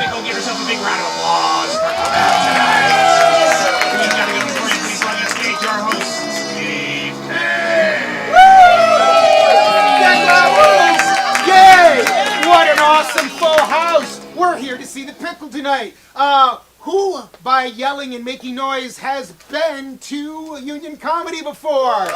Pickle, give yourself a big round of applause for coming out tonight. We've got to go before you please bring on stage our host, Steve K. Yay! What an awesome full house! We're here to see the Pickle tonight. Who, by yelling and making noise, has been to Union Comedy before?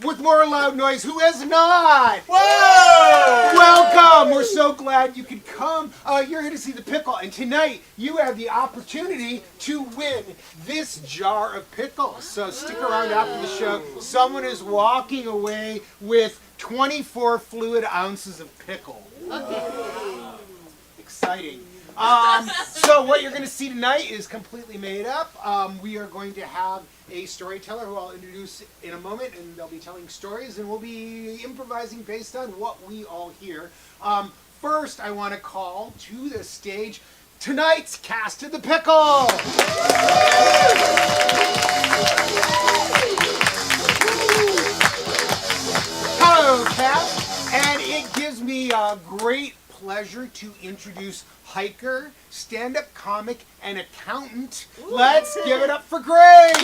With more loud noise, who has not? Whoa! Welcome! We're so glad you could come. You're here to see the Pickle, and tonight you have the opportunity to win this jar of pickles. So stick around after the show. Someone is walking away with 24 fluid ounces of pickle. Okay. Exciting. So what you're going to see tonight is completely made up. We are going to have a storyteller who I'll introduce in a moment, and they'll be telling stories, and we'll be improvising based on what we all hear. First, I want to call to the stage tonight's cast of the Pickle. Hello, cast, and it gives me a great pleasure to introduce hiker, stand-up comic, and accountant. Let's give it up for Grace!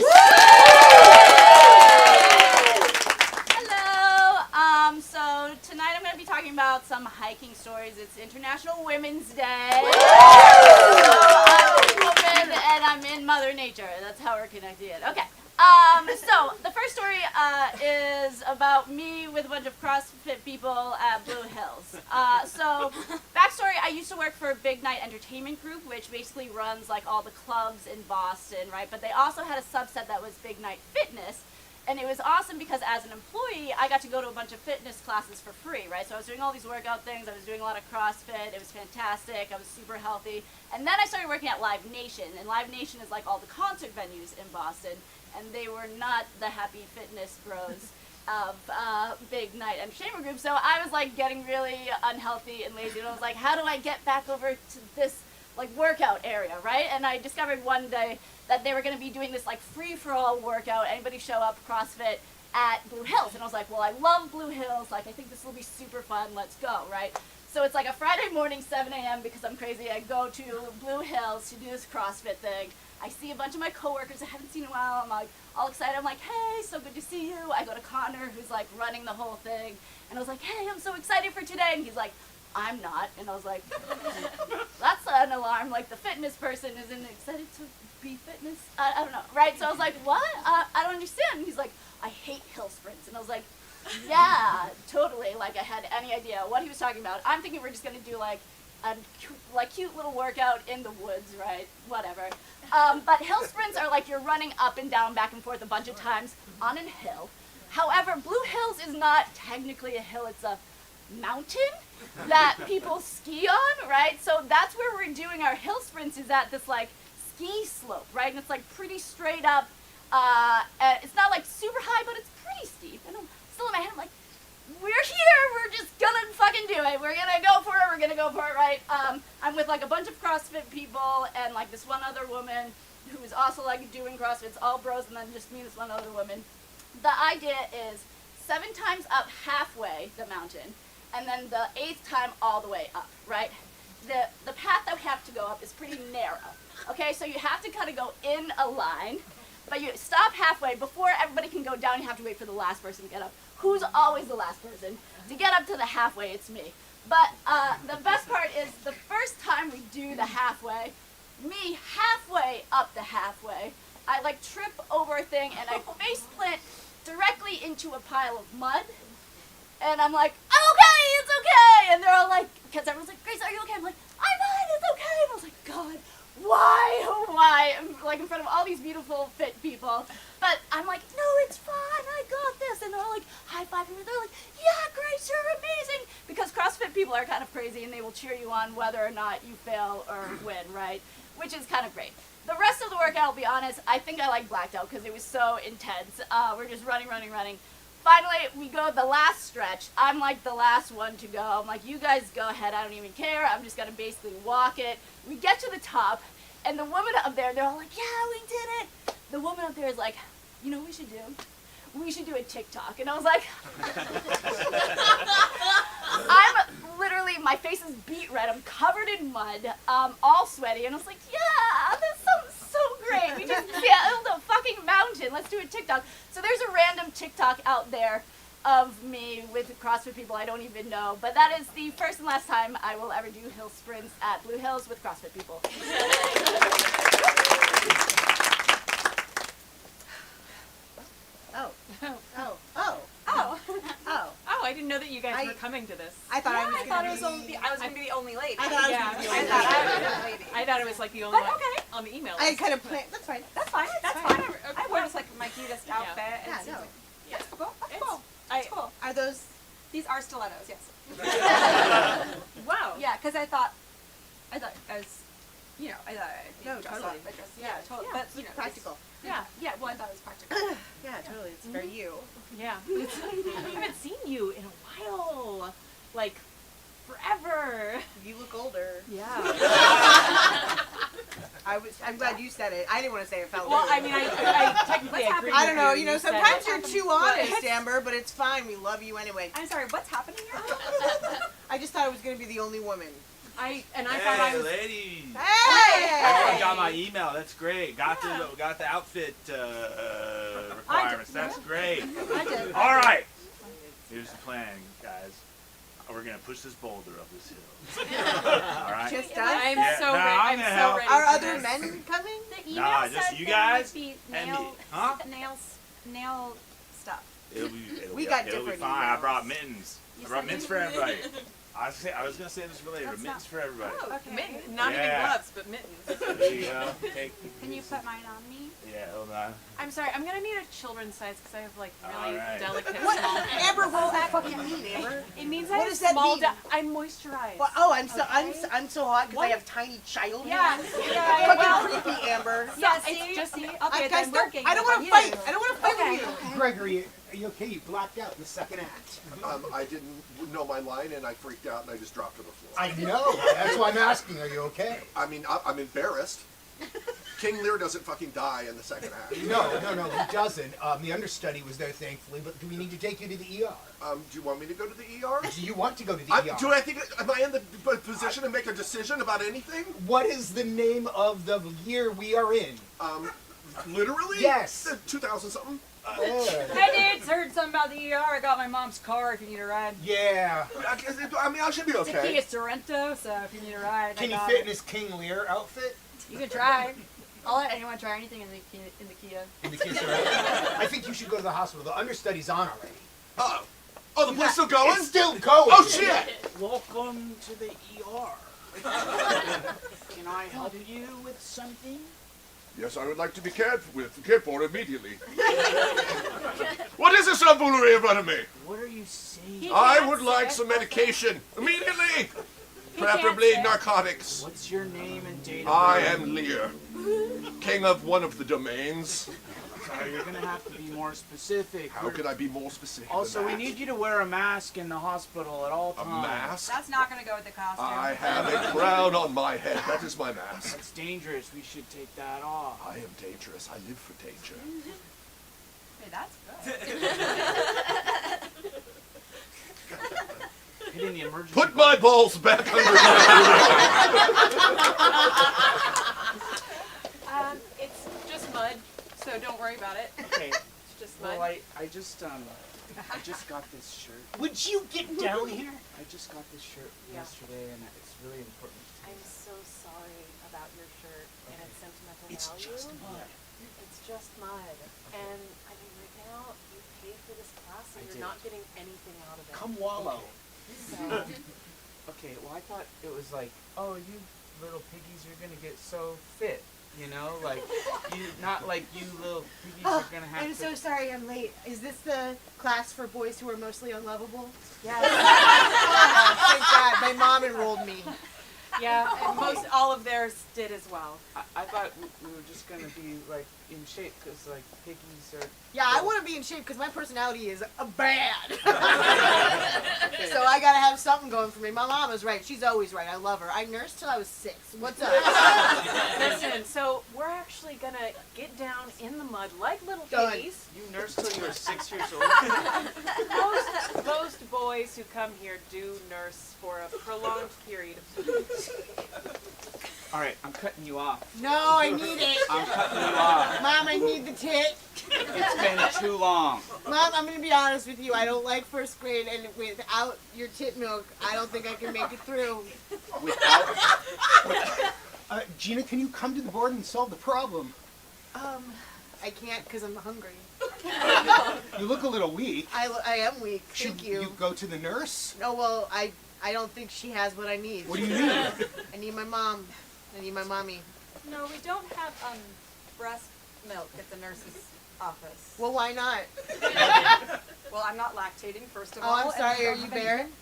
Hello! So tonight I'm going to be talking about some hiking stories. It's International Women's Day. So I'm a woman and I'm in Mother Nature. That's how we're connected. Okay. So the first story is about me with a bunch of CrossFit people at Blue Hills. So backstory, I used to work for Big Night Entertainment Group, which basically runs like all the clubs in Boston, right? But they also had a subset that was Big Night Fitness. And it was awesome because as an employee, I got to go to a bunch of fitness classes for free, right? So I was doing all these workout things. I was doing a lot of CrossFit. It was fantastic. I was super healthy. And then I started working at Live Nation. And Live Nation is like all the concert venues in Boston. And they were not the happy fitness bros of Big Night Entertainment Group. So I was like getting really unhealthy and lazy. And I was like, how do I get back over to this like workout area, right? And I discovered one day that they were going to be doing this like free-for-all workout. Anybody show up, CrossFit, at Blue Hills. And I was like, well, I love Blue Hills. Like, I think this will be super fun. Let's go, right? So it's like a Friday morning, 7 a.m. because I'm crazy. I go to Blue Hills to do this CrossFit thing. I see a bunch of my coworkers I haven't seen in a while. I'm like all excited. I'm like, hey, so good to see you. I go to Connor, who's like running the whole thing. And I was like, hey, I'm so excited for today. And he's like, I'm not. And I was like, that's an alarm. Like the fitness person isn't excited to be fitness. I don't know, right? So I was like, what? I don't understand. And he's like, I hate hill sprints. And I was like, yeah, totally. Like I had any idea what he was talking about. I'm thinking we're just gonna do like a cute little workout in the woods, right? Whatever. But hill sprints are like you're running up and down, back and forth a bunch of times on a hill. However, Blue Hills is not technically a hill. It's a mountain that people ski on, right? So that's where we're doing our hill sprints, is at this like ski slope, right? And it's like pretty straight up. And it's not like super high, but it's pretty steep. And I'm still in my head, I'm like, we're here, we're just gonna fucking do it. We're gonna go for it, right? I'm with like a bunch of CrossFit people and like this one other woman who is also like doing CrossFit. It's all bros and then just me, this one other woman. The idea is 7 times up halfway the mountain, and then the 8th time all the way up, right? The path that we have to go up is pretty narrow, okay? So you have to kind of go in a line, but you stop halfway. Before everybody can go down, you have to wait for the last person to get up. Who's always the last person? To get up to the halfway, it's me. But the best part is the first time we do the halfway, me halfway up the halfway, I like trip over a thing and I face plant directly into into a pile of mud. And I'm like, I'm okay, it's okay. And they're all like, because everyone's like, Grace, are you okay? I'm like, I'm fine, it's okay. And I was like, God, why? Oh, why? I'm like in front of all these beautiful, fit people. But I'm like, no, it's fine, I got this. And they're all like, high-fiving me. They're like, yeah, Grace, you're amazing. Because CrossFit people are kind of crazy and they will cheer you on whether or not you fail or win, right? Which is kind of great. The rest of the workout, I'll be honest, I think I like blacked out because it was so intense. We're just running. Finally, we go the last stretch. I'm like the last one to go. I'm like, you guys go ahead. I don't even care. I'm just going to basically walk it. We get to the top, and the woman up there, they're all like, yeah, we did it. The woman up there is like, you know what we should do? We should do a TikTok. And I was like, I'm literally, my face is beet red. I'm covered in mud, all sweaty. And I was like, yeah, this sounds so great. We just scaled a fucking mountain. Let's do a TikTok. So there's a random TikTok out there of me with CrossFit people I don't even know. But that is the first and last time I will ever do hill sprints at Blue Hills with CrossFit people. Oh, I didn't know that you guys were coming to this. I thought I was going to be the only lady. I thought I was going to be the only lady. I thought it was like the only one okay. on the email I list. kind of planned. That's fine. That's fine. I wore just like my cutest outfit. Yeah, And no. That's cool. That's It's- cool. That's cool. Are those? These are stilettos, yes. Wow. Yeah, because I thought I was, I thought I'd be No, dressed totally. up, yeah, totally. Yeah, but you know, practical. Yeah, well, I thought it was practical. Yeah, totally. It's for you. Yeah. I haven't seen you in a while. Like, forever. You look older. Yeah. I'm glad you said it. I didn't want to say it felt Well, rude. I mean, I technically What's agree I don't know. with You know, said sometimes it. you're too honest, Amber, but it's fine. We love you anyway. I'm sorry, what's happening here? I just thought I was going to be the only woman. I thought I was. Ladies! Hey! Everyone got my email. That's great. Got the outfit requirements. That's great. I did. All right. Here's the plan, guys. We're gonna push this boulder up this hill. All right. Just us? I'm Yeah, so no, ready. I'm I'm gonna so help. ready. Are for other this. men coming? The email Nah, said just you there guys would be and me. nail- Huh? Nail stuff. It'll We be, got it'll be different fine. I emails. brought mittens. I brought mittens for everybody. I was gonna say this for later. That's Mittens not- for everybody. Oh, okay. Mitten, not even Yeah. gloves, but mittens. There you go. Take. Can you put mine on me? Yeah, hold on. I'm sorry, I'm gonna need a children's size because I have like really All right. delicate What? small hands. Amber, what does that fucking mean, Amber? It means What I have does that small. mean? I'm moisturized. Well, I'm so hot because I have tiny child Yeah. hands. Yeah. Fucking Well, creepy, Amber. yeah. It's See, just- okay. Guys, Then working. I don't want to You. fight. I don't want to fight Okay. with you. Gregory, are you okay? You blacked out in the second act. I didn't know my line and I freaked out and I just dropped to the floor. I know. That's why I'm asking. Are you okay? I mean, I'm embarrassed. King Lear doesn't fucking die in the second act. No, he doesn't. The understudy was there, thankfully, but do we need to take you to the ER? Do you want me to go to the ER? Do you want to go to the ER? Am I in the position to make a decision about anything? What is the name of the year we are in? Literally? Yes. 2000 something? Hey dudes, heard something about the ER. I got my mom's car if you need a ride. Yeah. I mean, I should be It's a okay. Kia Sorrento, so if you need a ride, Can I you got fit it. in his King Lear outfit? You can try. I'll let anyone try anything in the Kia. In the Kia Sorrento? I think you should go to the hospital. The understudy's on already. Oh, the place still going? It's still going. Oh, shit! Welcome to the ER. Can I help you with something? Yes, I would like to be cared for immediately. What is this tomfoolery in front of me? What are you saying? I would like some medication immediately. Preferably narcotics. What's your name and date of I birth? am Lear, king of one of the domains. Sorry, you're gonna have to be more specific. How could I be more specific Also, than we that? need you to wear a mask in the hospital at all A times. mask? That's not going to go with the costume. I have a crown on my head. That is my mask. That's dangerous. We should take that off. I am dangerous. I live for danger. Hey, that's good. Hit in the emergency. Put my balls back under my It's just mud, so don't worry about it. Okay. It's just mud. Well, I just got this shirt. Would you get down here? I just got this shirt Yeah. yesterday, and it's really important. I'm so sorry about your shirt and its sentimental It's value. just mud. It's just mud. And I mean, right now, you paid for this class. so you're not getting anything out of it. Come wallow. So, Okay, well, I thought it was like, oh, you little piggies are gonna get so fit, you know, like you not like you little piggies are gonna have I'm to. so sorry I'm late. Is this the class for boys who are mostly unlovable? yeah. Thank God, my mom enrolled me. Yeah, and all of theirs did as well. I thought we were just gonna be like in shape because like piggies are. Yeah, I want to be in shape because my personality is bad. So I gotta have something going for me. My mom is right. She's always right. I love her. I nursed till I was 6. What's up? Listen, so we're actually gonna get down in the mud like little Done. piggies. You nursed till you were 6 years old. Most boys who come here do nurse for a prolonged period of time. All right, I'm cutting you off. No, I need it. I'm cutting you off. Mom, I need the tit. It's been too long. Mom, I'm gonna be honest with you. I don't like first grade, and without your tit milk, I don't think I can make it through. Without. Gina, can you come to the board and solve the problem? I can't because I'm hungry. You look a little weak. I am weak. Should Thank you. you go to the nurse? No, well, I don't think she has what I need. What do you need? I need my mom. I need my mommy. No, we don't have breast milk at the nurse's office. Well, why not? Well, I'm not lactating, first of Oh, all. I'm and sorry. I Are don't you have any- barren?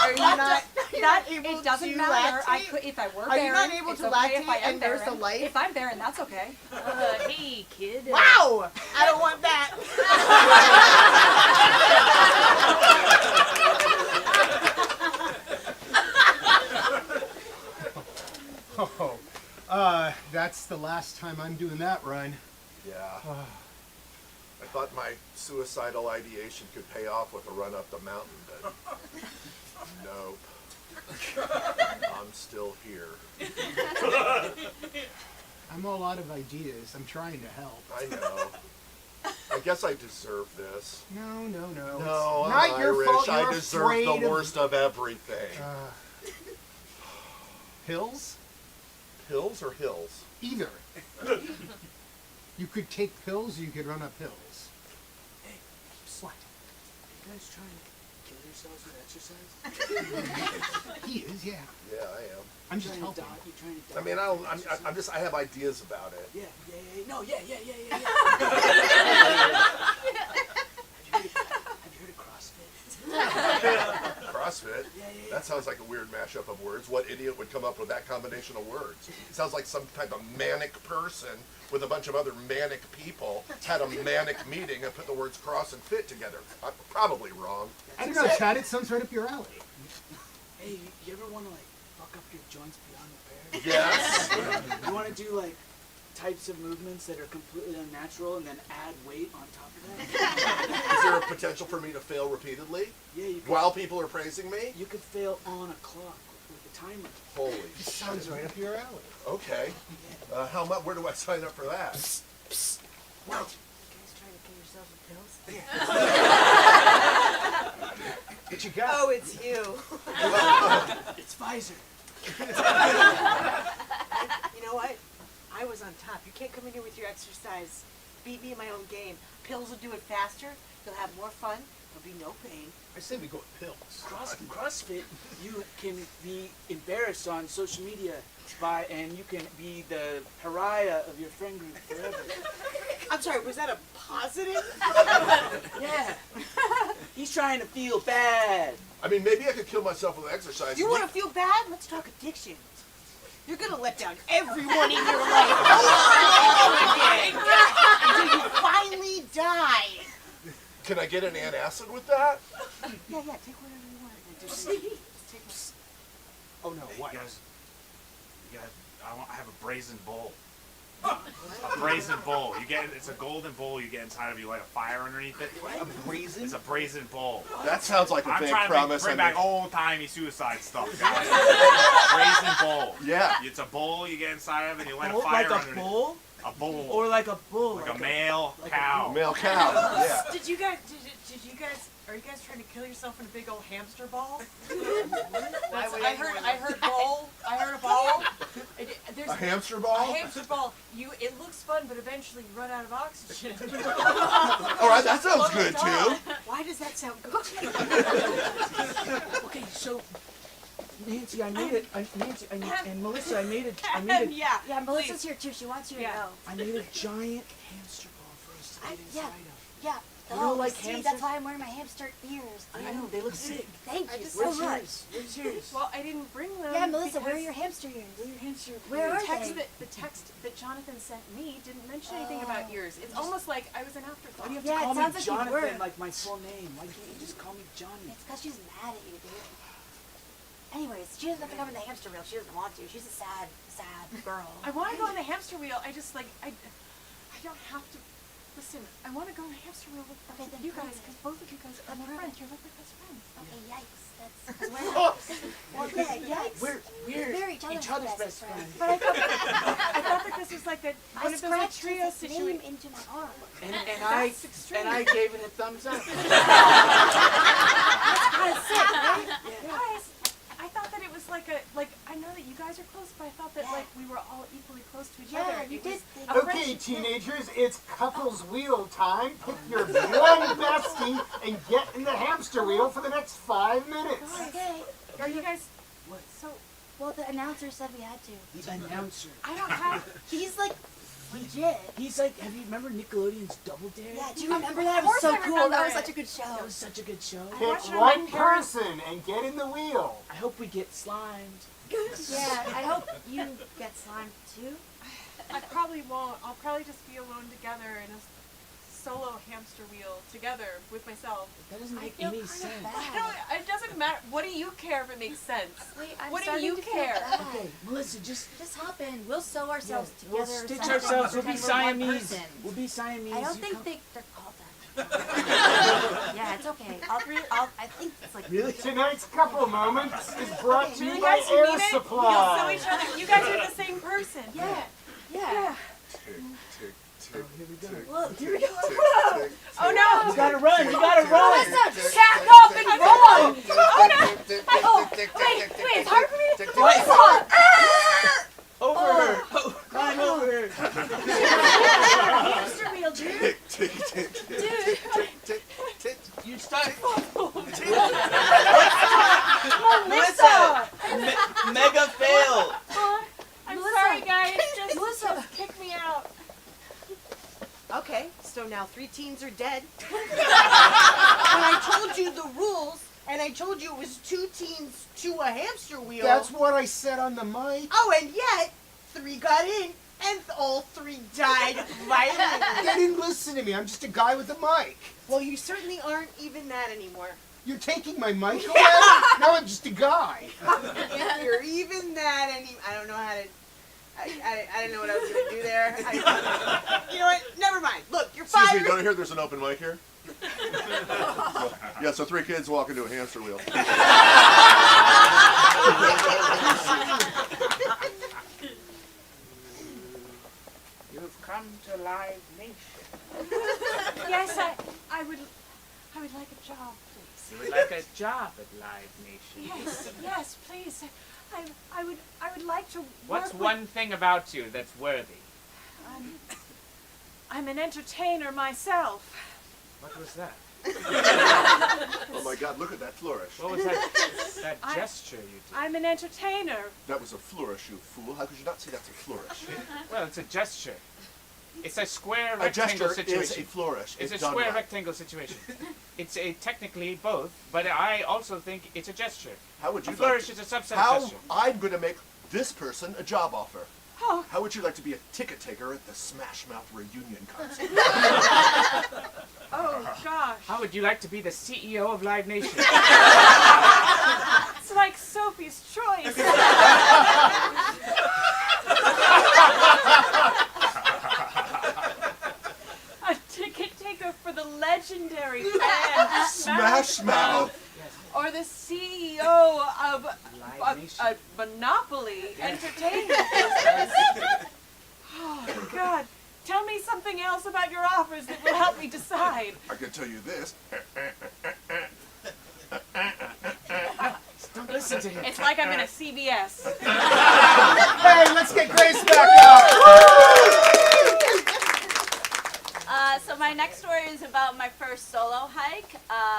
Are you not That able it doesn't to matter. I lactate? could, if I were Are you barren, not able it's to okay if lactate I am and nurse a barren. life? If I'm barren, that's okay. Hey, kid. Wow! I don't want that. Oh, that's the last time I'm doing that run. Yeah. I thought my suicidal ideation could pay off with a run up the mountain, but nope. I'm still here. I'm all out of ideas. I'm trying to help. I know. I guess I deserve this. No. No, It's I'm not your Irish. fault. You're I deserve afraid the of- worst of everything. Pills? Pills or hills? Either. You could take pills or you could run up hills. What? You guys trying to kill yourselves with exercise? He is, yeah. Yeah, I am. I'm just Trying to helping. die? You trying to die? I mean, I'm just, I have ideas about it. Yeah. No, yeah. Have you heard of CrossFit? CrossFit? Yeah. That sounds like a weird mashup of words. What idiot would come up with that combination of words? It sounds like some type of manic person with a bunch of other manic people had a manic meeting and put the words cross and fit together. I'm probably wrong. I don't know, Chad. It sounds right up your alley. Hey, you ever want to like fuck up your joints beyond repair? Yes. You want to do like types of movements that are completely unnatural and then add weight on top of that? Is there a potential for me to fail repeatedly Yeah, you could, while people are praising me? you could fail on a clock with a timer. Holy It sounds right up your alley. Okay. How much? Where do I sign up for that? You guys trying to kill yourself with pills? What you got? Oh, it's you. It's Pfizer. You know what? I was on top. You can't come in here with your exercise. Beat me in my own game. Pills will do it faster. You'll have more fun. There'll be no pain. I say we go with pills. CrossFit, you can be embarrassed on social media and you can be the pariah of your friend group forever. I'm sorry, was that a positive? Yeah. He's trying to feel bad. I mean, maybe I could kill myself with exercise. You want to feel bad? Let's talk addiction. You're going to let down everyone in your life over and over again until you finally die. Can I get an antacid with that? Yeah, take whatever you want. Just Oh no, Hey, what? you guys, I have a brazen bowl. A brazen bowl. It's a golden bowl you get inside of you, like a fire underneath it. A brazen? It's a brazen bowl. That sounds like a I'm big trying promise. to bring I back mean, old-timey suicide stuff, guys. Brazen bowl. Yeah. It's a bowl you get inside of and you light a Bowl, fire like a underneath. bull? A bowl. Or like a bull? like a male cow. Male cow. Yeah. Did you guys Are you guys trying to kill yourself in a big old hamster ball? Why would I anyone- heard ball. I heard a ball. There's A hamster a ball? hamster ball. It looks fun, but eventually you run out of oxygen. All right, that sounds good too. Why does that sound good? Okay, so Nancy, I made it. Nancy and Melissa, I made it. Yeah. Yeah, Melissa's here too. She wants you to know. I made a giant hamster ball for us to get yeah. inside of. Yeah. You don't like see, hamsters? that's why I'm wearing my hamster ears. I know they look sick. Thank you so Where's much. yours? Where's yours? Well, I didn't bring them. Yeah, Melissa, where are because your hamster ears? Where are your hamster? Where are the text they? the text that Jonathan sent me didn't mention anything about yours. It's almost like I was an Why afterthought. do you have Yeah, to it call me sounds like you Jonathan were. like my full name? Why can't you just call me Johnny? It's because she's mad at you, dude. Anyways, she doesn't have to come in the hamster wheel. She doesn't want to. She's a sad girl. I want to go on the hamster wheel. I just I don't have to. Listen, I want to go on the hamster wheel with Okay, then you prove guys it. because both of you guys are my Prove friends. it. You're like my best friends. Okay, yikes. That's because we're Well, yeah, yikes. We're Very each other's best friends. But I thought that this was like that one I of those scratched trio his name situation. into my arm. And I gave it a thumbs up. Kind of sick, right? Guys, I thought that it was like I know that you guys are close, but I thought that like we were all equally close to each Yeah, other. you It was did think- a Okay, friendship. teenagers, it's Cuckle's Wheel time. Pick your one bestie and get in the hamster wheel for the next 5 minutes. Okay. Are you guys? What? So Well, the announcer said we had to. The announcer. I don't have. He's like legit. He's like, have you remember Nickelodeon's Double Dare? Yeah, do you remember that? It Of was course so I cool. remember That was it. such a good show. That was such a good show. I Pick watched it on one my parents'. person and get in the wheel. I hope we get slimed. Yeah, I hope you get slimed too. I probably won't. I'll probably just be alone together in a solo hamster wheel together with myself. That doesn't I make feel any kinda sense. bad. It doesn't matter. What do you care if it makes sense? Wait, I'm What do starting you to feel care? bad. Okay, Melissa, just Just hop in. We'll sew ourselves together. we'll or stitch something. ourselves. We'll be Pretend we're one Siamese. person. We'll be Siamese. I don't You think come- they're called that. Yeah, it's okay. I think it's like Really? Tonight's Couple Moments is brought to Really, you by guys, you Air mean it? Supply. You'll sew each other. You guys are the same person. yeah. Yeah. Well, here we go. Oh no! You gotta run. You gotta run. Back off and run! Wait, it's hard for me to Over her. Climb over her. hamster wheel, dude. You start. Melissa! Mega fail. I'm Melissa, sorry, guys. Just Melissa. kick me out. Okay, so now 3 teens are dead. And I told you the rules, and I told you it was 2 teens to a hamster wheel. That's what I said on the mic. Oh, and yet 3 got in, and all 3 died violently. They didn't listen to me. I'm just a guy with a mic. Well, you certainly aren't even that anymore. You're taking my mic away? Now I'm just a guy. You're even that I don't know how to. I didn't know what I was going to do there. You know what? Never mind. Look, you're Excuse fired. me, don't I hear there's an open mic here? Yeah, so 3 kids walk into a hamster wheel. You've come to Live Nation. Yes, I would like a job, please. You would like a job at Live Nation. Yes, please. I would like to work What's with- one thing about you that's worthy? I'm an entertainer myself. What was that? Oh my God, look at that flourish. What was that gesture you did? I'm an entertainer. That was a flourish, you fool. How could you not see that's a flourish? Well, it's a gesture. It's a square A rectangle gesture situation. is a flourish. It's a done square right. rectangle situation. It's a technically both, but I also think it's a gesture. How would you A flourish like is a subset of How gesture. I'm going to make this person a job offer. Oh. How would you like to be a ticket taker at the Smash Mouth reunion concert? Oh gosh. How would you like to be the CEO of Live Nation? It's like Sophie's Choice. A ticket taker for the legendary band Smash Mouth. or the CEO of Live Nation. Monopoly Entertainment. Oh God. Tell me something else about your offers that will help me decide. I can tell you this. Don't listen to him. It's like I'm in a CBS. Hey, let's get Grace back up. So my next story is about my first solo hike.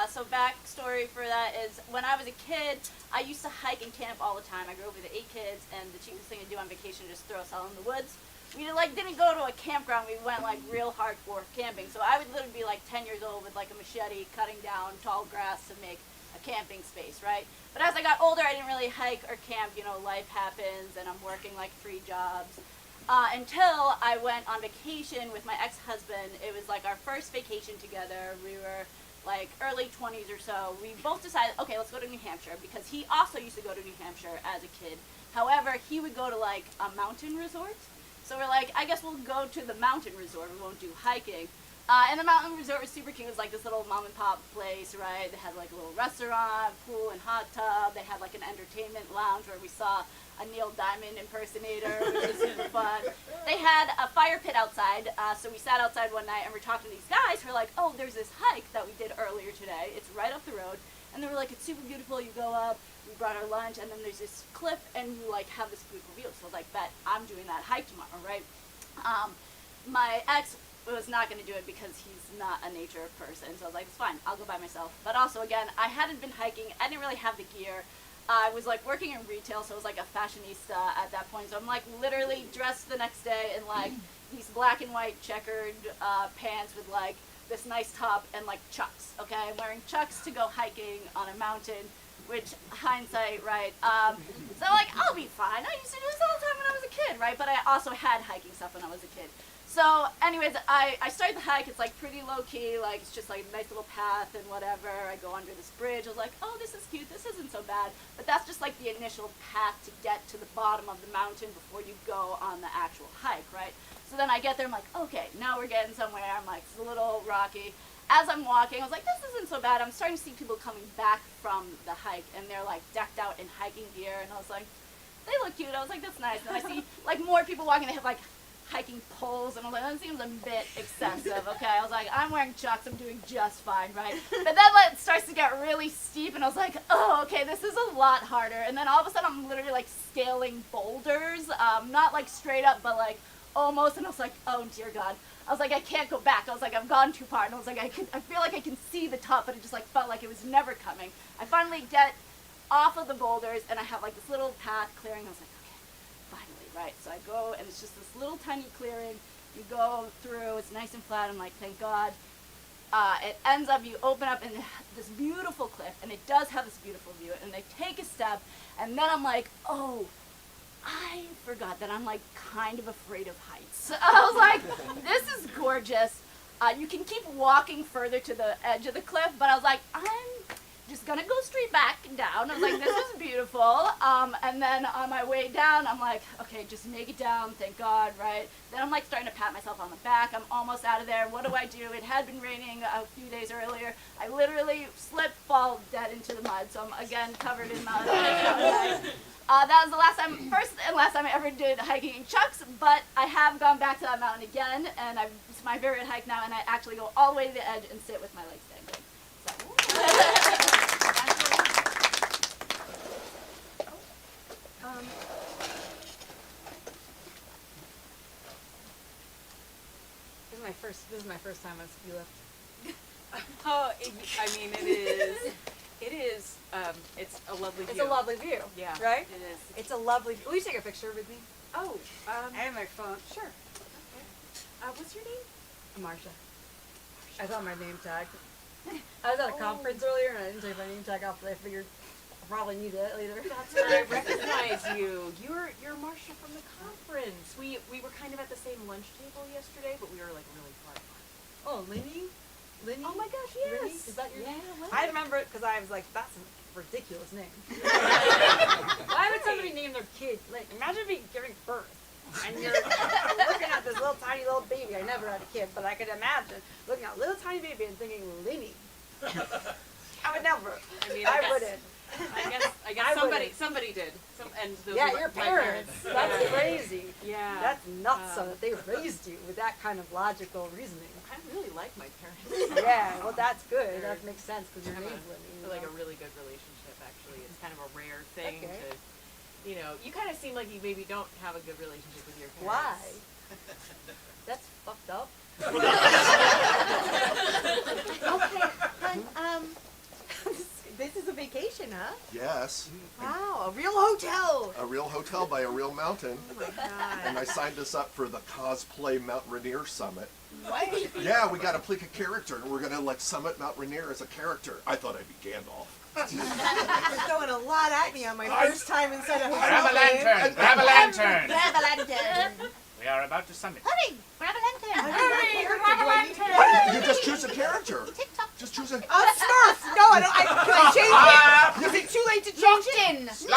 So backstory for that is when I was a kid, I used to hike and camp all the time. I grew up with 8 kids, and the cheapest thing to do on vacation is just throw us all in the woods. We didn't go to a campground. We went like real hardcore camping. So I would literally be like 10 years old with like a machete cutting down tall grass to make a camping space, right? But as I got older, I didn't really hike or camp. Life happens, and I'm working like 3 jobs. Until I went on vacation with my ex-husband. It was like our first vacation together. We were like early 20s or so. We both decided, okay, let's go to New Hampshire, because he also used to go to New Hampshire as a kid. However, he would go to like a mountain resort. So we're like, I guess we'll go to the mountain resort. We won't do hiking. And the mountain resort was super cute. It was like this little mom and pop place, right? They had like a little restaurant, pool, and hot tub. They had like an entertainment lounge where we saw a Neil Diamond impersonator, which was super fun. They had a fire pit outside, so we sat outside one night and we're talking to these guys who are like, oh, there's this hike that we did earlier today. It's right up the road. And they were like, it's super beautiful. You go up, we brought our lunch, and then there's this cliff, and you like have this beautiful view. So I was like, bet I'm doing that hike tomorrow, right? My ex was not going to do it because he's not a nature person. So I was like, it's fine, I'll go by myself. But also, again, I hadn't been hiking. I didn't really have the gear. I was like working in retail, so I was like a fashionista at that point. So I'm like literally dressed the next day in like these black and white checkered pants with like this nice top and like Chucks. Okay, I'm wearing Chucks to go hiking on a mountain, which hindsight, right? So like I'll be fine. I used to do this all the time when I was a kid, right? But I also had hiking stuff when I was a kid. So anyways, I started the hike. It's like pretty low key, like it's just like a nice little path and whatever. I go under this bridge. I was like, oh, this is cute. This isn't so bad. But that's just like the initial path to get to the bottom of the mountain before you go on the actual hike, right? So then I get there, I'm like, okay, now we're getting somewhere. I'm like, it's a little rocky. As I'm walking, I was like, this isn't so bad. I'm starting to see people coming back from the hike, and they're like decked out in hiking gear, and I was like, they look cute. I was like, that's nice. And I see like more people walking. They have like hiking poles, and I was like, that seems a bit excessive. Okay, I was like, I'm wearing Chucks, I'm doing just fine, right? But then it starts to get really steep, and I was like, oh, okay, this is a lot harder. And then all of a sudden, I'm literally like scaling boulders, not like straight up, but like almost. And I was like, oh dear God. I was like, I can't go back. I was like, I've gone too far. And I was like, I feel like I can see the top, but it just like felt like it was never coming. I finally get off of the boulders, and I have like this little path clearing. I was like, finally, right? So I go, and it's just this little tiny clearing. You go through, it's nice and flat. I'm like, thank God. It ends up, you open up in this beautiful cliff, and it does have this beautiful view. And I take a step, and then I'm like, oh, I forgot that I'm like kind of afraid of heights. I was like, this is gorgeous. You can keep walking further to the edge of the cliff, but I was like, I'm just gonna go straight back down. I was like, this is beautiful. And then on my way down, I'm like, okay, just make it down, thank God, right? Then I'm like starting to pat myself on the back. I'm almost out of there. What do? It had been raining a few days earlier. I literally slip, fall dead into the mud. So I'm again covered in mud. That was the first and last time I ever did hiking in Chucks, but I have gone back to that mountain again, and it's my favorite hike now, and I actually go all the way to the edge and sit with my legs dangling. So. This is my first time on ski lift. Oh, it is. It's a lovely view. It's a lovely view. Yeah. Right? It is. It's a lovely view. Will you take a picture with me? Oh, I have my phone. Sure. Okay. What's your name? Marsha. I saw my name tag. I was at a conference earlier, and I didn't take my name tag off, but I figured I probably need it later. That's right. I recognize you. You're Marsha from the conference. We were kind of at the same lunch table yesterday, but we were like really far apart. Oh, Linny? Linny? Oh my gosh, yes. Linny? Is that your name? I remember it because I was like, that's a ridiculous name. Why would somebody name their kid? Like, Imagine me giving birth. And you're looking at this little tiny little baby. I never had a kid, but I could imagine looking at a little tiny baby and thinking, Linny. I would never. I mean, I wouldn't. I guess somebody did. And those Yeah, were your my parents. That's crazy. Yeah. That's nuts that they raised you with that kind of logical reasoning. I really like my parents. Yeah, well, that's good. That makes sense because you're I have Navelin. like a really good relationship, actually. It's kind of a rare thing Okay. to, you kind of seem like you maybe don't have a good relationship with your parents. Why? That's fucked up. Okay, hon, this is a vacation, huh? Yes. Wow, a real hotel. A real hotel by a real mountain. Oh my God. And I signed us up for the Cosplay Mount Rainier Summit. What? Yeah, we got to pick a character, and we're going to summit Mount Rainier as a character. I thought I'd be Gandalf. You're throwing a lot at me on my first time inside a hotel. Grab a lantern! Grab a lantern! Grab a lantern. We are about to summit. Hurry! Grab a lantern! Hurry! Grab a lantern. What? You just choose a character. Just choose a... Smurf! No, I don't. Can I change it? Is it too late to change it? No!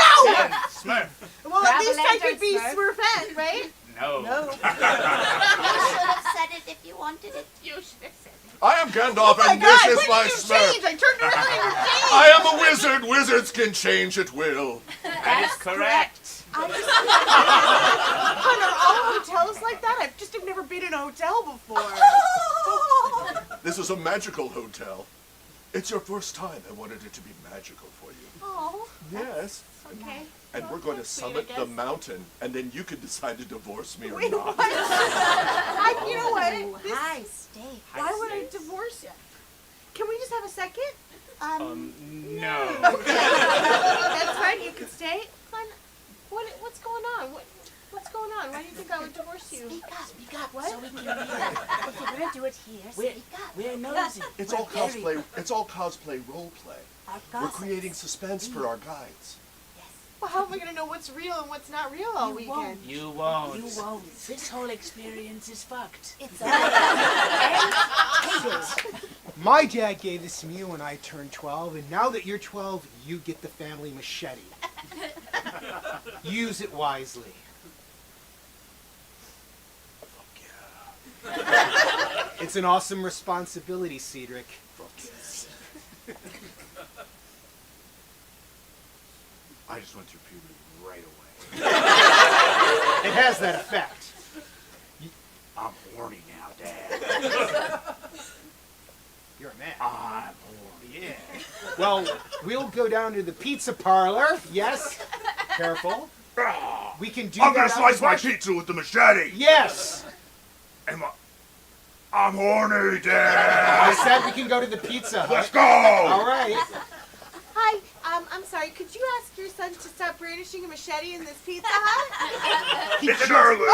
Smurf. Well, Grab at a least I lantern, could be Smurf. Smurfette, right? No. No. You should have said it if you wanted it. You should have said it. I am Gandalf, Oh my and God, this is when my did you Smurf. change? I turned around and you changed. I am a wizard. Wizards can change at will. That is correct. Hun, are all hotels like that? I've never been in a hotel before. This is a magical hotel. It's your first time. I wanted it to be magical for you. Oh, Yes. okay. And we're going to summit the mountain, and then you can decide to divorce me or Wait, not. what? You know what? This- High stakes. Why would I divorce you? Can we just have a second? No. That's fine. You can stay. Fine. What's going on? What's going on? Why do you think I would divorce you? Speak up, What? so we can hear. If you're gonna do it here, speak up. We're nosy. It's all cosplay. It's all cosplay role play. Our We're gossips. creating suspense for our guides. Well, how am I going to know what's real and what's not real all weekend? You won't. You won't. This whole experience is fucked. It's all right. My dad gave this to me when I turned 12, and now that you're 12, you get the family machete. Use it wisely. Fuck yeah. It's an awesome responsibility, Cedric. Fuck yes. I just went through puberty right away. It has that effect. I'm horny now, Dad. You're a man. I'm horny. Yeah. Well, we'll go down to the pizza parlor. Yes. Careful. We can do I'm that. gonna slice my pizza with the machete. Yes. And I'm horny, I Dad. said we can go to the Pizza Hut. Let's go. All right. Hi, I'm sorry. Could you ask your son to stop brandishing a machete in this Pizza Hut? It's early.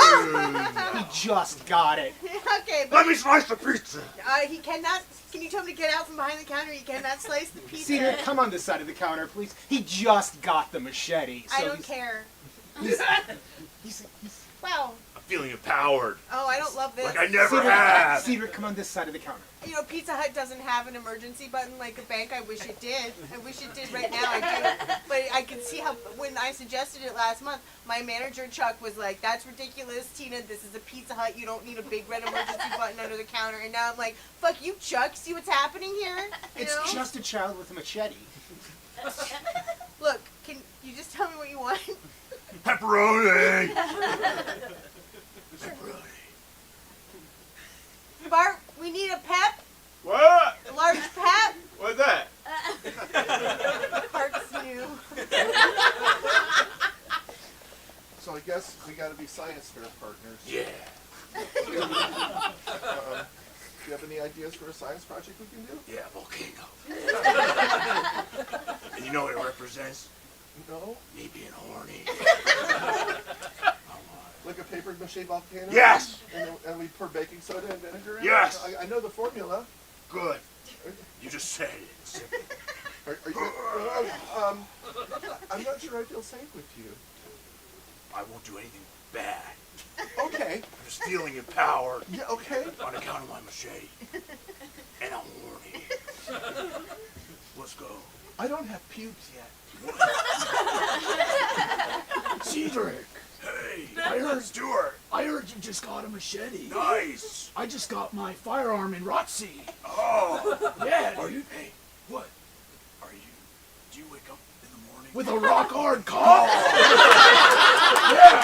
He just got it. Okay, but Let me slice the pizza. he cannot. Can you tell him to get out from behind the counter? He cannot slice the pizza. Cedric, come on this side of the counter, please. He just got the machete. So I don't care. He's Wow. I'm feeling empowered, Oh, I don't love this. like I never Cedric, have. Cedric, come on this side of the counter. You know, Pizza Hut doesn't have an emergency button like a bank. I wish it did. I wish it did right now. I do. But I can see how, when I suggested it last month, my manager, Chuck, was like, that's ridiculous, Tina. This is a Pizza Hut. You don't need a big red emergency button under the counter. And now I'm like, fuck you, Chuck. See what's happening here? You It's know? just a child with a machete. Look, can you just tell me what you want? Pepperoni. Bart, we need a pep. What? A large pep. What's that? Bart's new. So I guess we got to be science fair partners. Yeah. Do you have any ideas for a science project we can do? Yeah, volcano. And you know what it represents? No. Me being horny. Like a paper mache volcano? Yes. And we pour baking soda and vinegar in it? Yes. I know the formula. Good. You just said it. Simple. Are you, I'm not sure I feel safe with you. I won't do anything bad. Okay. I'm just feeling empowered Yeah, okay. on account of my machete. And I'm horny. Let's go. I don't have pubes yet. Cedric. Hey, I heard Stuart. I heard you just got a machete. Nice. I just got my firearm in Rotsy. Oh. Yeah. Are you? Hey, what? Are you? Do you wake up in the with a rock hard cough. Yeah.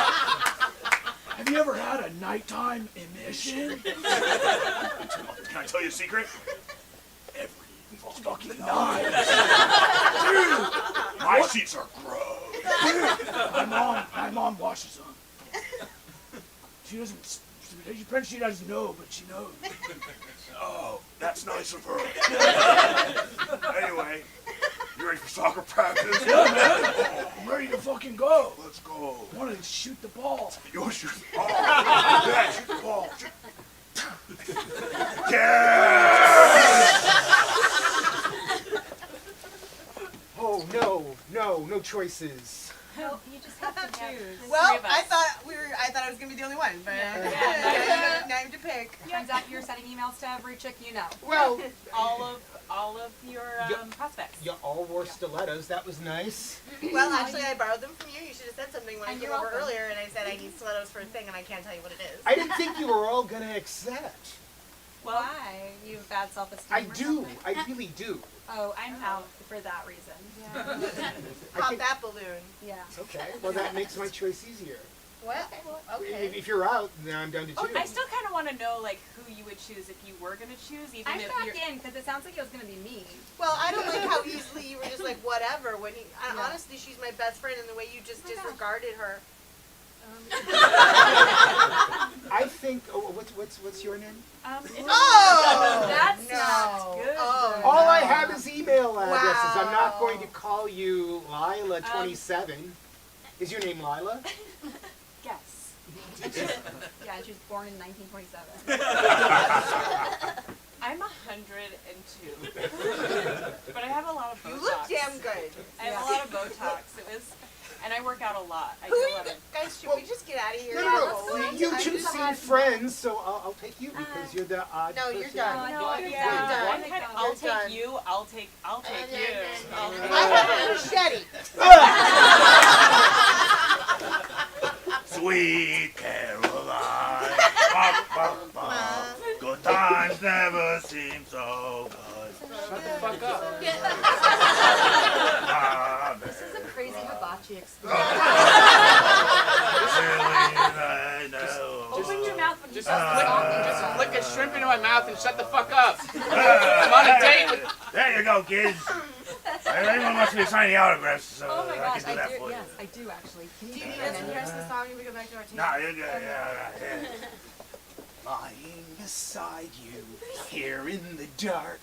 Have you ever had a nighttime emission? Can I tell you a secret? Every fucking night. Dude, my sheets are gross. Dude, my mom washes them. She doesn't. She doesn't know, but she knows. Oh, that's nice of her. Anyway, you ready for soccer practice? Yeah, man. I'm ready to fucking go. Let's go. I want to shoot the ball. You'll shoot the ball. Yeah, shoot the ball. Yeah! Oh, no choices. No, you just have to choose. Well, I thought I was gonna be the only one, but now you have to pick. Turns out you're sending emails to every chick you know. Well, all of your prospects. you all wore stilettos. That was nice. Well, actually, I borrowed them from you. You should have said something when I And came you're over welcome. earlier, and I said I need stilettos for a thing, and I can't tell you what it is. I didn't think you were all gonna accept. Well, why? You have bad self-esteem. I or do. something? I really do. Oh, I'm out for that reason. Pop that balloon. Yeah. Okay. Well, that makes my choice easier. What? Okay. If you're out, then I'm down to two. I still kind of want to know like who you would choose if you were gonna choose, even I'm if back you're. in because it sounds like it was gonna be me. Well, I don't like how easily you were just like whatever. When honestly, she's my best friend, and the way you just disregarded her. I think. Oh, what's your name? That's no. not good. Oh, All I have is email addresses. I'm not Wow. going to call you Lila27. Is your name Lila? Yes. Yeah, she was born in 1927. I'm 102, but I have a lot of Botox. You look damn good. I have a lot of Botox. And I work out a lot. I Who do are a you lot of. guys? Should we just get out of here? No. You two seem friends, so I'll take you because you're the odd No, person. you're done. No, Yeah, you're done. I'll You're take done. you. I'll take you. I have a machete. Sweet Caroline. Ba, ba, ba. Good times never seem so good. Shut the fuck up. This is a crazy hibachi experience. Open your mouth when you Just start flick a shrimp into my mouth and shut the fuck up. I'm on a date with. There you go, kids. Anyone wants me to sign the autographs, so Oh my I gosh, can do that for yes, I do actually. Can Do you you need do us that? to press the song and we go back to our table? you. No, you're good. Yeah. Lying beside you, here in the dark,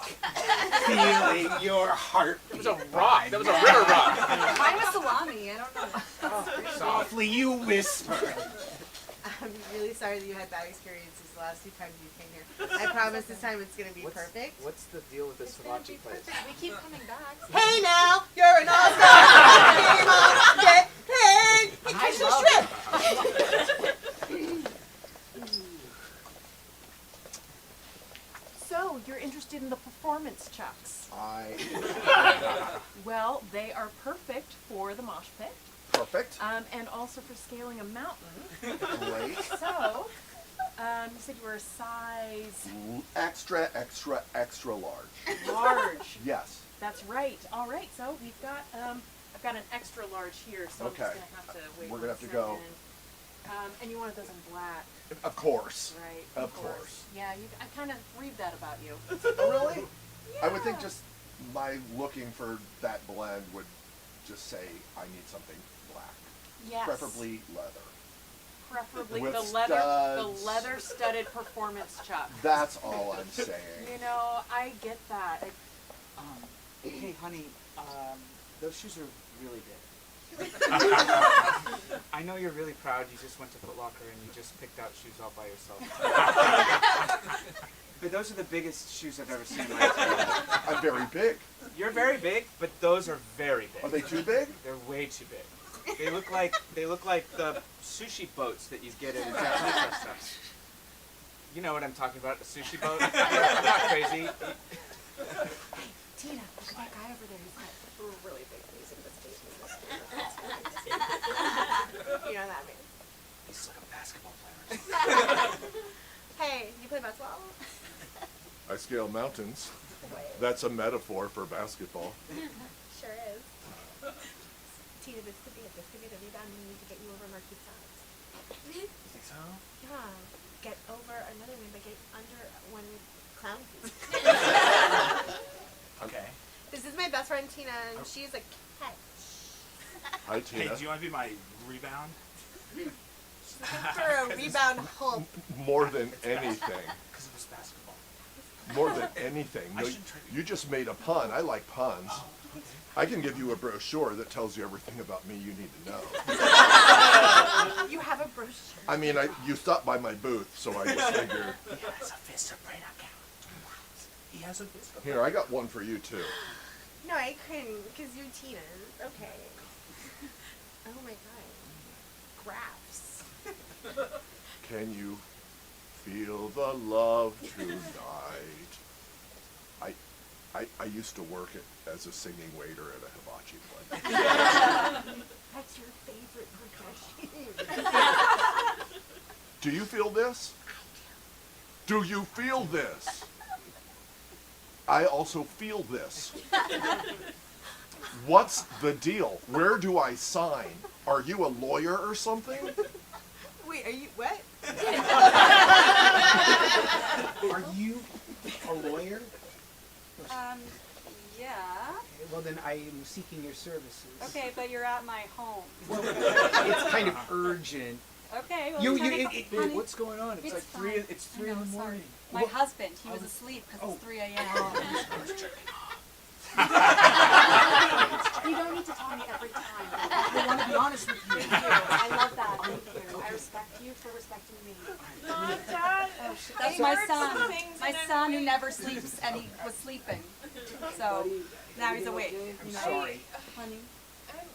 feeling your heart. That was a rock. That was a river rock. Mine was salami. I don't know. Softly you whisper. I'm really sorry that you had bad experiences the last 2 times you came here. I promise this time it's going to be perfect. What's the deal with this hibachi place? We keep coming back. Hey now, you're an all-star. Game on, get paid. He kissed the shrimp. So you're interested in the performance chucks? I Well, they are perfect for the mosh pit, perfect. and also for scaling a mountain. Great. So, you said you were a size Extra, extra, extra large. large. Yes. That's right. All right. So we've got I've got an extra large here, so Okay. I'm just gonna have to wait. We're gonna have to 1 go. second. And you wanted those in black, Of course. right? Of course. Yeah. I kind of read that about you. Oh, really? I would think just my looking for that blend would just say I need something black, Yes. preferably leather. Preferably with the studs. leather studded performance chuck. That's all I'm saying. You know, I get that. Hey, honey, those shoes are really big. I know you're really proud. You just went to Foot Locker and you just picked out shoes all by yourself. But those are the biggest shoes I've ever seen in my life. I'm very big. You're very big, but those are very big. Are they too big? They're way too big. They look like the sushi boats that you get at a Japanese restaurant. You know what I'm talking about, a sushi boat. I'm not crazy. Tina, look at that guy over there. He's got really big music invitation. You know that means. He's like a basketball player. Hey, you play basketball? I scale mountains. That's a metaphor for basketball. Sure is. Tina, this could be it. This could be the rebound we need to get you over Marquis sides. You think so? Yeah. Get over another win, but get under one clown piece. Okay. This is my best friend Tina, and she's a catch. Hi, Hey, Tina. do you want to be my rebound? She's looking for a rebound Hulk. More than anything. Because it was basketball. More than anything. I No, shouldn't try to- you just made a pun. I like puns. I can give you a brochure that tells you everything about me you need to know. You have a brochure. I mean, you stopped by my booth, so I just figured. He has a fist of brain account. He has a fist of Here, I got one for you too. No, I couldn't, because you're Tina. Okay. Oh my god. Graphs. Can you feel the love tonight? I used to work as a singing waiter at a hibachi place. That's your favorite profession. Do you feel this? Do you feel this? I also feel this. What's the deal? Where do I sign? Are you a lawyer or something? Wait, are you, what? Are you a lawyer? Yeah. Okay, well, then I am seeking your services. Okay, but you're at my home. Well, it's kind of urgent. Okay, well, You- turn you- it- Babe, honey, what's going on? It's like fine. three. It's I 3 in know, the sorry. morning. My What? husband, he was was- asleep because Oh. it's 3 a.m. You don't need to tell me every time. I want to be honest with you. Thank you. I love that. Thank you. I respect you for respecting me. Mom, Dad, That's I my heard son. some things My and I'm son who weak. never sleeps, and he was sleeping. So now he's awake. I'm You know? sorry. Honey. I had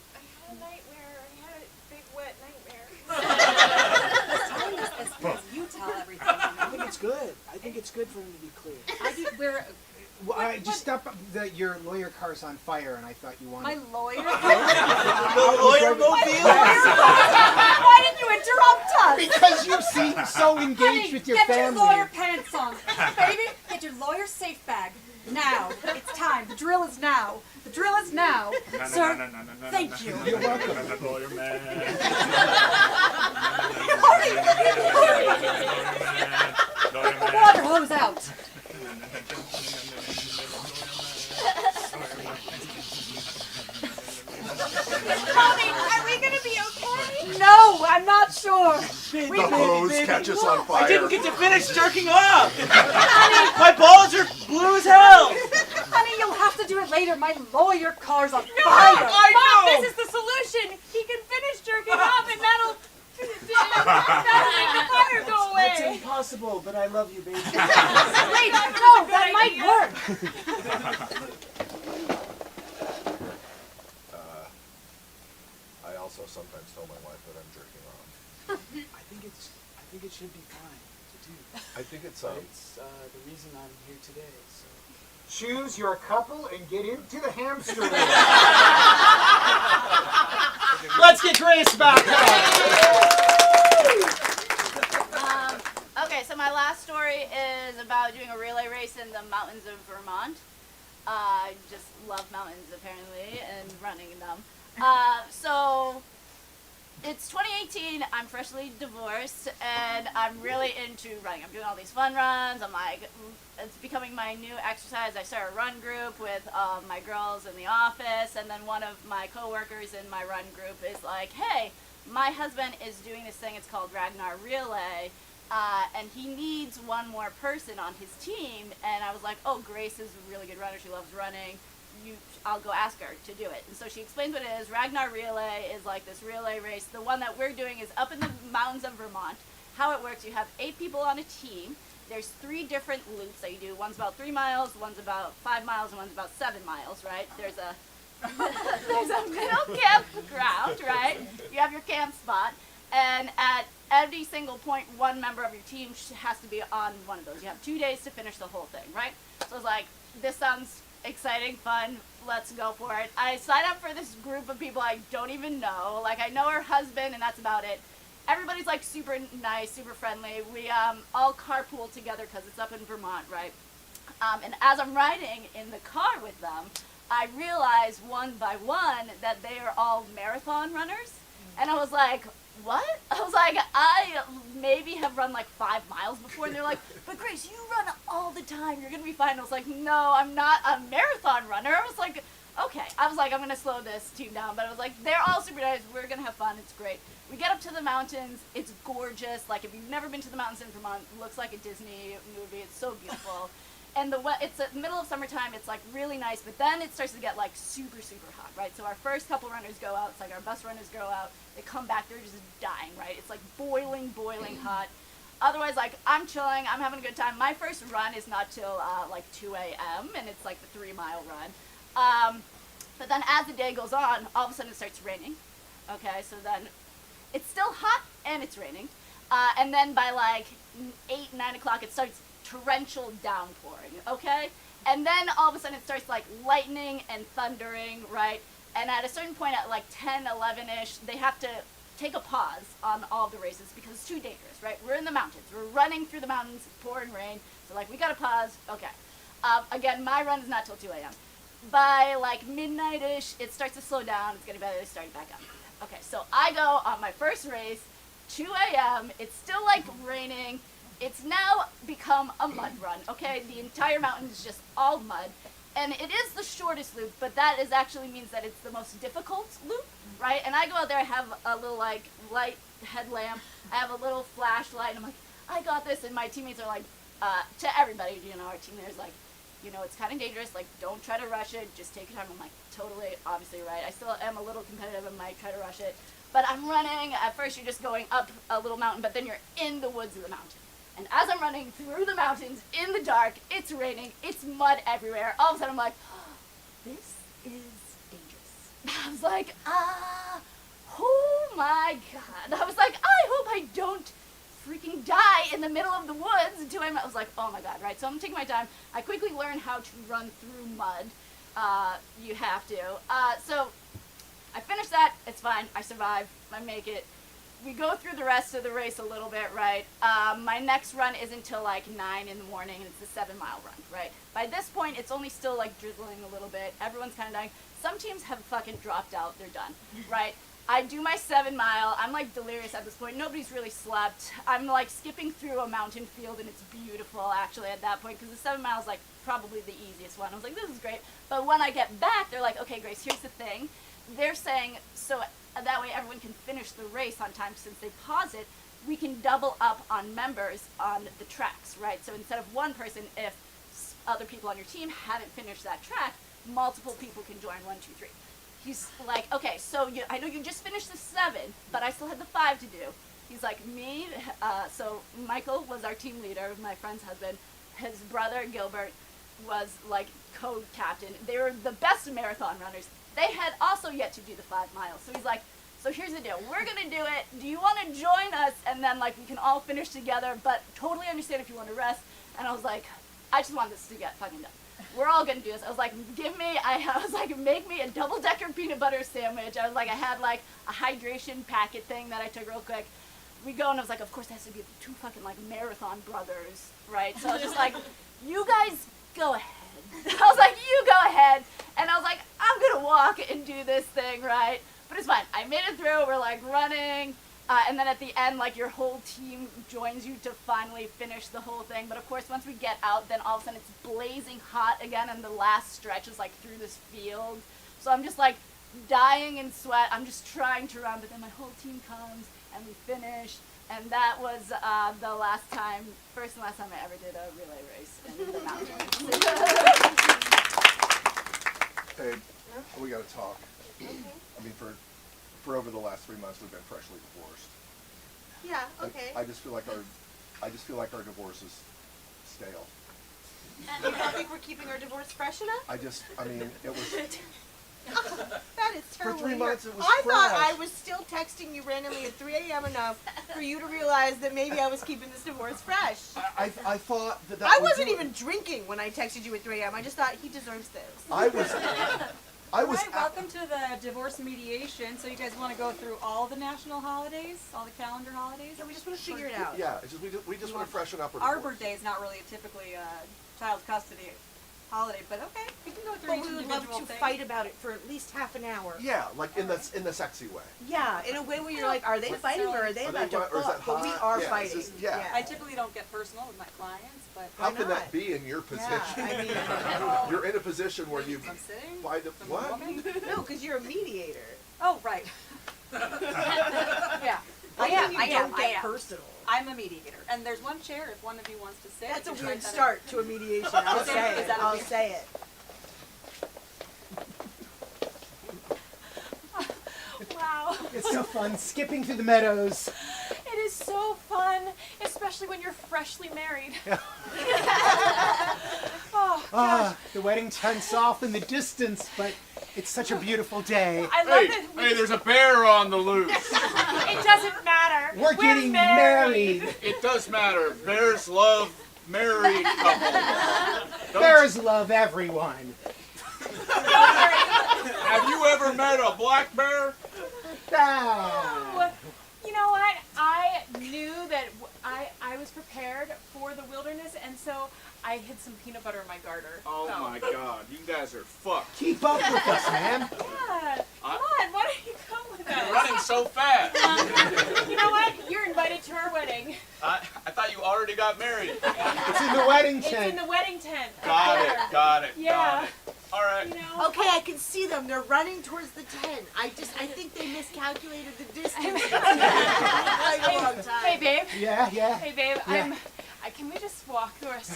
a nightmare. I had a big wet nightmare. Tell me as you tell everything. You I know? think it's good. I think it's good for him to be clear. I do. We're Well, I just stopped. Your lawyer car's on fire, and I thought you my wanted. lawyer. Lawyer Why didn't you interrupt us? Because you seem so engaged Honey, with your get family. your lawyer pants on. Baby, get your lawyer safe bag. Now. It's time. The drill is now. The drill is now. Sir, thank you. You're welcome. Lawyer man. Water hose out. Mommy, are we gonna be okay? No, I'm not sure. The hose catches on fire. I didn't get to finish jerking off. My balls are blue as hell. Honey, you'll have to do it later. My lawyer car's on fire. Mom, this is the solution. He can finish jerking off, and that'll make the fire go That's away. impossible, but I love you, baby. Wait, no, that might work. I also sometimes tell my wife that I'm jerking off. I think it should be fine to do. I think it's It's the reason I'm here today. So. Choose your couple and get into the hamster wheel. Let's get Grace back Okay, so my last story is about doing a relay race in the mountains of Vermont. I just love mountains, apparently, and running in them. So it's 2018. I'm freshly divorced, and I'm really into running. I'm doing all these fun runs. I'm like, it's becoming my new exercise. I start a run group with my girls in the office, and then one of my coworkers in my run group is like, hey, my husband is doing this thing. It's called Ragnar Relay. And he needs one more person on his team. And I was like, oh, Grace is a really good runner. She loves running. I'll go ask her to do it. And so she explains what it is. Ragnar Relay is like this relay race. The one that we're doing is up in the mountains of Vermont. How it works, you have 8 people on a team. There's 3 different loops that you do. One's about 3 miles, one's about 5 miles, and one's about 7 miles, right? There's a middle campground, right? You have your camp spot. And at every single point, one member of your team has to be on one of those. You have 2 days to finish the whole thing, right? So I was like, this sounds exciting, fun, let's go for it. I signed up for this group of people I don't even know. Like, I know her husband, and that's about it. Everybody's, like, super nice, super friendly. We all carpool together because it's up in Vermont, right? And as I'm riding in the car with them, I realized one by one that they are all marathon runners. And I was like, what? I was like, I maybe have run like 5 miles before. And they're like, but Grace, you run all the time. You're going to be fine. I was like, no, I'm not a marathon runner. I was like, okay. I was like, I'm going to slow this team down. But I was like, they're all super nice. We're going to have fun. It's great. We get up to the mountains. It's gorgeous. Like, if you've never been to the mountains in Vermont, it looks like a Disney movie. It's so beautiful. And it's the middle of summertime. It's like really nice, but then it starts to get like super, super hot, right? So our first couple runners go out. It's like our best runners go out. They come back. They're just dying, right? It's like boiling, boiling hot. Otherwise, like, I'm chilling. I'm having a good time. My first run is not till like 2 a.m. and it's like the 3-mile run. But then as the day goes on, all of a sudden it starts raining. Okay, so then it's still hot and it's raining. And then by like 8, 9 o'clock, it starts torrential downpouring, okay? And then all of a sudden it starts like lightning and thundering, right? And at a certain point at like 10, 11-ish, they have to take a pause on all of the races because it's too dangerous, right? We're in the mountains. We're running through the mountains, pouring rain. So like, we gotta pause, okay. Again, my run is not till 2 a.m. By like midnight-ish, it starts to slow down. It's gonna be starting back up. Okay, so I go on my first race, 2 a.m. It's still like raining. It's now become a mud run, okay? The entire mountain is just all mud. And it is the shortest loop, but that is actually means that it's the most difficult loop, right? And I go out there, I have a little like light headlamp, I have a little flashlight, and I'm like, I got this, and my teammates are like, to everybody, you know, our team there's like, you know, it's kind of dangerous, like, don't try to rush it, just take your time. I'm like, totally, obviously, right? I still am a little competitive and might try to rush it. But I'm running, at first you're just going up a little mountain, but then you're in the woods of the mountain. And as I'm running through the mountains, in the dark, it's raining, it's mud everywhere, all of a sudden I'm like, oh, this is dangerous. I was like, oh my God. I was like, I hope I don't freaking die in the middle of the woods until I was like, oh my God, right? So I'm taking my time. I quickly learned how to run through mud. You have to. So I finished that, it's fine, I survive, I make it. We go through the rest of the race a little bit, right? My next run isn't until like 9 in the morning, and it's a 7-mile run, right? By this point, it's only still like drizzling a little bit. Everyone's kind of dying. Some teams have fucking dropped out. They're done, right? I do my 7-mile. I'm like delirious at this point. Nobody's really slept. I'm like skipping through a mountain field, and it's beautiful actually at that point because the 7 miles like probably the easiest one. I was like, this is great. But when I get back, they're like, okay, Grace, here's the thing. They're saying so. That way everyone can finish the race on time since they pause it. We can double up on members on the tracks, right? So instead of one person, if other people on your team haven't finished that track, multiple people can join 1, 2, 3. He's like, okay, so I know you just finished the 7, but I still had the 5 to do. He's like, me, so Michael was our team leader, my friend's husband. His brother, Gilbert, was like co-captain. They were the best marathon runners. They had also yet to do the 5 miles. So he's like, so here's the deal. We're going to do it. Do you want to join us? And then, like, we can all finish together, but totally understand if you want to rest. And I was like, I just want this to get fucking done. We're all going to do this. I was like, I was like, make me a double-decker peanut butter sandwich. I was like, I had, like, a hydration packet thing that I took real quick. We go, and I was like, of course, it has to be 2 fucking, like, marathon brothers, right? So I was just like, you guys go ahead. I was like, you go ahead. And I was like, I'm going to walk and do this thing, right? But it's fine. I made it through. We're, like, running. And then at the end, like, your whole team joins you to finally finish the whole thing. But, of course, once we get out, then all of a sudden it's blazing hot again. And the last stretch is, like, through this field. So I'm just, like, dying in sweat. I'm just trying to run. But then my whole team comes, and we finish. And that was the last time, first and last time I ever did a relay race in the mountains. Hey, we gotta talk. I mean, for over the last 3 months, we've been freshly divorced. Yeah, okay. I just feel like our divorce is stale. You don't think we're keeping our divorce fresh enough? I mean, it was. That is terrible. For 3 months, it was I thought fresh. I was still texting you randomly at 3 a.m. enough for you to realize that maybe I was keeping this divorce fresh. I thought that I wasn't even drinking when I texted you at 3 a.m. I just thought he deserves this. I was. Hi, welcome to the divorce mediation. So you guys want to go through all the national holidays, all the calendar holidays? Yeah, we just want to figure it out. Yeah, it's just we just want to freshen up our Arbor divorce. Day is not really typically child custody holiday, but okay, we can go through But each we would individual love to thing. fight about it for at least half an hour. Yeah, like in the sexy way. Yeah, in a way where you're like, are they fighting or are they Are about they to fi- or is that fuck? But we hot? are Yeah, it's fighting. just- yeah. I typically don't get personal with my clients, but How Why can not? that be in your position? Yeah, I mean, You're in a position where you I'm sitting. fight a, I'm a what? woman. no, because you're a mediator. Oh, right. Yeah. How I come am. you I am. don't I get am. personal? I'm a mediator, and there's one chair if one of you wants to sit. That's a you can weird try that start to a mediation. I'll Is say that- it. is that a I'll weird- say it. Wow. It's so fun skipping through the meadows. It is so fun, especially when you're freshly married. Oh, gosh. The wedding tents off in the distance, but it's such a beautiful day. I love that Hey, there's a bear on the loose. it doesn't matter. We're getting married. It does matter. Bears love married couples. Bears love everyone. Have you ever met a black bear? Ah. Oh, you know what? I knew that I was prepared for the wilderness, and so I hid some peanut butter in my garter. Oh my God, you guys are fucked. Keep up with us, man. Yeah. Come on, why don't you come with You're us? running so fast. You know what? You're invited to our wedding. I thought you already got married. It's in the wedding It's in tent. the wedding tent. Got up it, there. got it, Yeah. got it. All right. You know? Okay, I can see them. They're running towards the tent. I think they miscalculated the distance. Like a long time. Hey, babe. Yeah. Hey, babe. Yeah. Can we just walk the rest?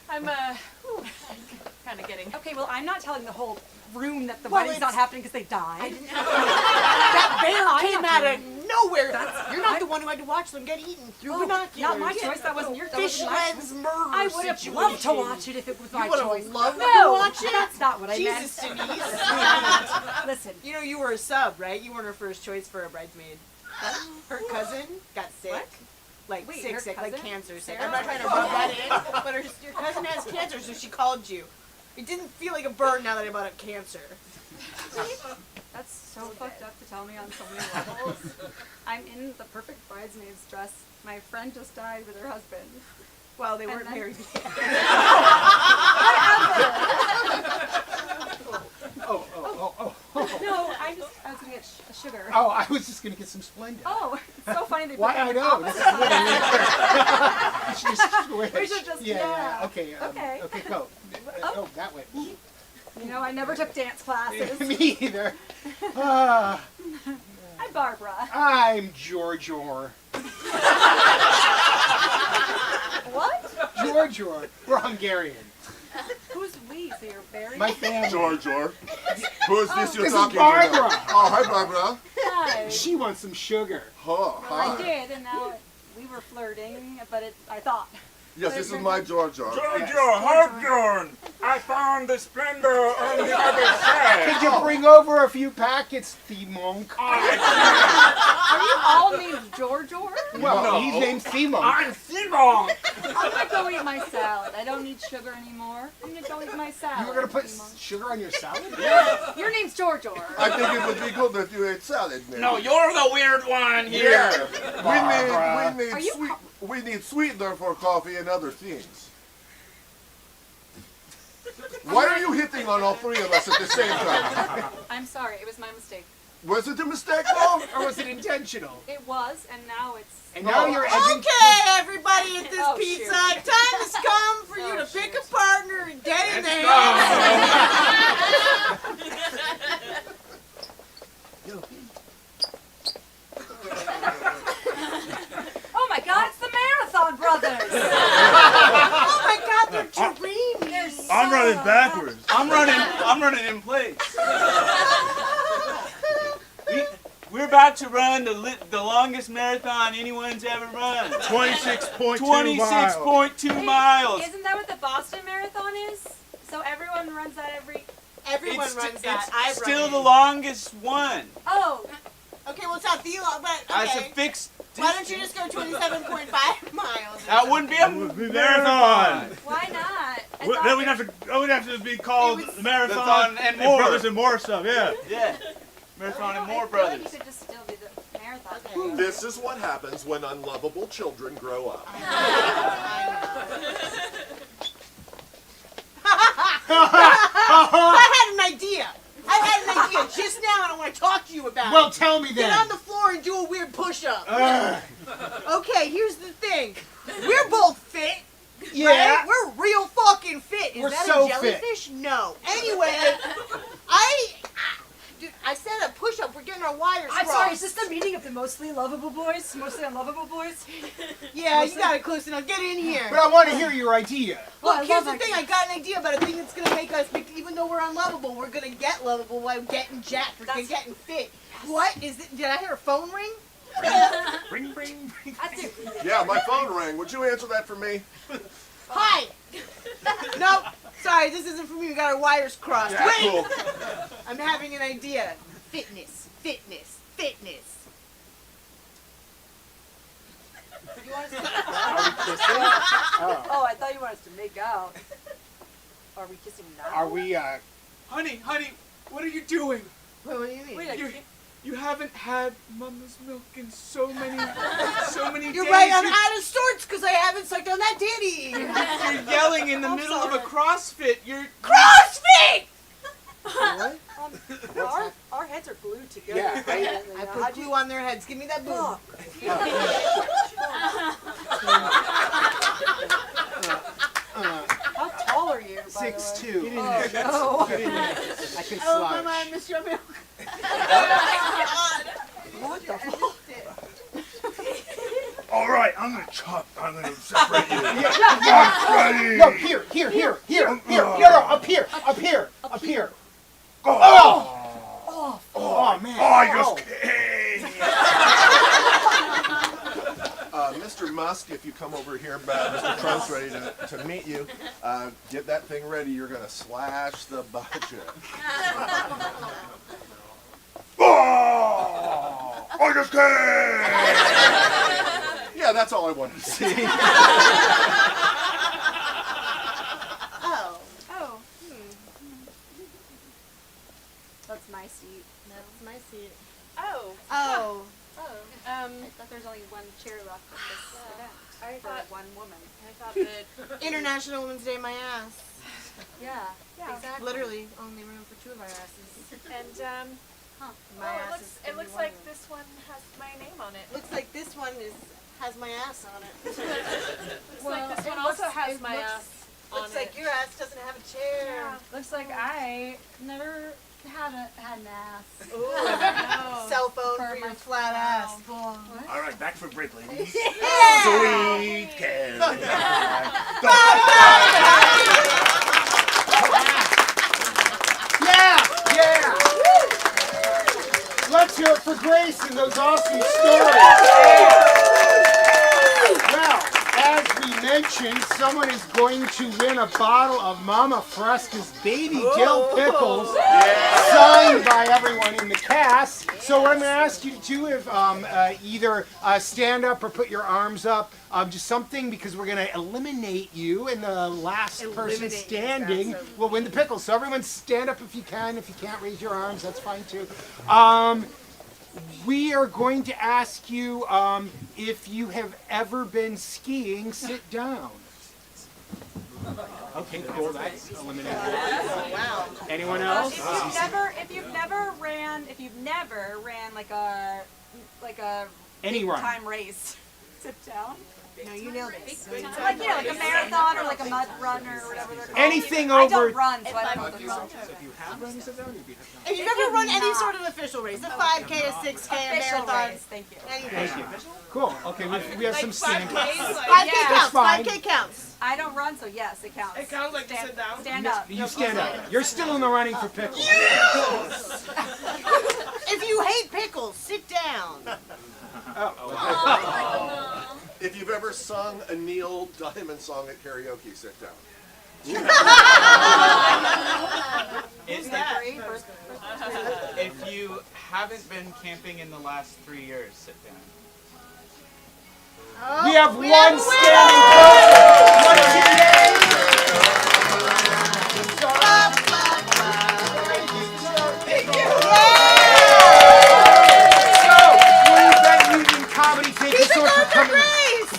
I'm kind of getting. Okay, well, I'm not telling the whole room that the Well, wedding's not it's- happening because they died. That bear I'm came not out doing- of nowhere. You're not the one who had to watch them get eaten through Oh, binoculars. not my choice. That wasn't your. That Fish wasn't my lens choice. murder I would have situation. loved to watch it if it was my You would choice. have loved No, to watch it. that's not what I Jesus, meant. Denise. Listen, You know you were a sub, right? You weren't her first choice for a bridesmaid. Her cousin got sick. What? Like Wait, sick, her like cousin? cancer sick. Sarah? I'm not trying to rub that in, but your cousin has cancer, so she called you. It didn't feel like a burn now that I brought up cancer. that's so fucked up to tell me on so many levels. I'm in the perfect bridesmaid's dress. My friend just died with her husband. Well, they And weren't then- married yet. Oh. No, I was gonna get sugar. Oh, I was just gonna get some Splenda. Oh, it's so funny they put Why that I on know. This opposite. is really weird. We should just- Yeah. yeah. Okay. Okay. Okay. Go. Oh, that way. You know, I never took dance classes. Me either. Ah, Hi, Barbara. I'm George Orr. What? George Orr. We're Hungarian. Who's we? So you're very. My family. George, or who is this you're This is talking Barbara. to? now? Oh, hi, Barbara. Hi. She wants some sugar. Oh, Well, I hi. did, and now we were flirting, but I thought. Yes, this is my George. Hawthorne, I found the splendor on the other side. Could you bring over a few packets, the monk? Are you all named George or? Well, No. he's named Simon. I'm Simon. I'm gonna go eat my salad. I don't need sugar anymore. I'm gonna go eat my salad. You were gonna put Simon. sugar on your salad? Your name's George or? I think it would be good if you ate salad, maybe. No, you're the weird one here. Yeah. Barbara. We need we need sweetener for coffee and other things. Why are you hitting on all three of us at the same time? I'm sorry, it was my mistake. Was it a mistake, though? Or was it intentional? It was, and now it's. And now you're edging. Okay, everybody at this Oh, pizza, shoot. time has come for you Oh, to pick shoot. a partner and get in there. Oh my God, it's the Marathon Brothers! Oh my God, they're dreamy. They're so I'm running backwards. hot. I'm running in place. We're about to run the longest marathon anyone's ever run. 26.2 26.2 miles. Isn't that what the Boston Marathon is? So everyone runs that every. Everyone It's runs that. it's I still run the it. longest one. Oh, Okay, well, it's not the long, but As a okay. fixed Why don't you just go 27.5 miles? That wouldn't be a Marathon. why not? I Well, thought then we'd have to be called It was- Marathon Marathon and more. Brothers and More stuff. Yeah. Yeah. Marathon and I more feel brothers. Like you could just still do the marathon. Okay. This is what happens when unlovable children grow up. I had an idea. Just now, and I want to talk to you about Well, it. tell me then. Get on the floor and do a weird push-up. Okay, here's the thing. We're both fit. Yeah. Right? We're real fucking fit. Is We're that so a jellyfish? No. Anyway, dude, I said a push-up. We're getting our wires I'm crossed. sorry, is this the meeting of the mostly lovable boys? Mostly unlovable boys? Yeah, you got it close enough. Get in here. But I want to hear your idea. Look, here's the thing. I got an idea about a thing that's going to make us, even though we're unlovable, we're going to get lovable by getting jacked. We're getting fit. What is it? Did I hear a phone ring? Ring, ring, ring. Yeah, my phone rang. Would you answer that for me? Hi. Nope. Sorry, this isn't for me. We got our wires crossed. Yeah, Wait. cool. I'm having an idea. Fitness. Fitness. Fitness. You want us to Are we kissing? Oh, I thought you wanted us to make out. Are we kissing now? Are we, Honey, what are you doing? What do you mean? Wait, You haven't had mama's milk in so many days. You're right. I'm out of sorts because I haven't sucked on that titty. You're yelling in the middle of a CrossFit. CrossFit. what? Our heads are glued together. Yeah, I put glue on their heads. Give me that boob. How tall are you, by the way? 6'2". Oh, no. Get in there. I can Oh, slide. mama, I miss your milk. What the fuck? All right, I'm gonna separate you. No, here. No, up here. Oh, Oh, man. I just came. Mr. Musk, if you come over here, Mr. Trump's ready to meet you. Get that thing ready. You're going to slash the budget. Oh, I just came. Yeah, that's all I wanted to see. Oh. Oh. That's my seat. That's my seat. Oh. Oh. I thought there's only one chair left at this event for one woman. I thought that. International Women's Day, my ass. Yeah. Yeah. Exactly. Literally, only room for 2 of our asses. And My oh, ass is it gonna looks be one like of them. this one has my name on it. Looks like this one has my ass on it. Looks like this one also has my ass on Looks it. like your ass doesn't have a chair. Yeah. Looks like I never had an ass. Ooh, no. Cell phone for your flat ass. What? All right, back for break, ladies. Yeah. Sweet Caroline. Yeah. Let's hear it for Grace and those awesome stories. Well, as we mentioned, someone is going to win a bottle of Mama Fresca's Baby Dill Pickles, signed by everyone in the cast. So what I'm going to ask you to do is either stand up or put your arms up, just something, because we're going to eliminate you, and the last person standing will win the pickles. So everyone stand up if you can. If you can't raise your arms, that's fine too. We are going to ask you if you have ever been skiing, sit down. Okay, cool. That's eliminated. Wow. Anyone else? If you've never ran like a Any big run. time race, sit down. No, you nailed it. Like like a marathon or like a mud run or whatever they're called. Anything I over. don't run, so I don't know what they're called. If you have run, sit down. If you have not. If you've ever run any sort of official race, a 5K, a 6K, a Official marathon, race, thank you. anything. Thank you. Cool. Okay, we have some standards. 5K counts. fine. 5K counts. I don't run, so yes, it counts. It counts like you sit down. Stand up. You stand up. You're still in the running for pickles. If you hate pickles, sit down. If you've ever sung a Neil Diamond song at karaoke, sit down. If you haven't been camping in the last 3 years, sit down. We have one standing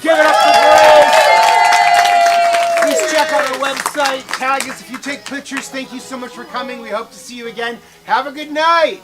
Give it up for Grace. Please check out our website, tag us. If you take pictures, thank you so much for coming. We hope to see you again. Have a good night.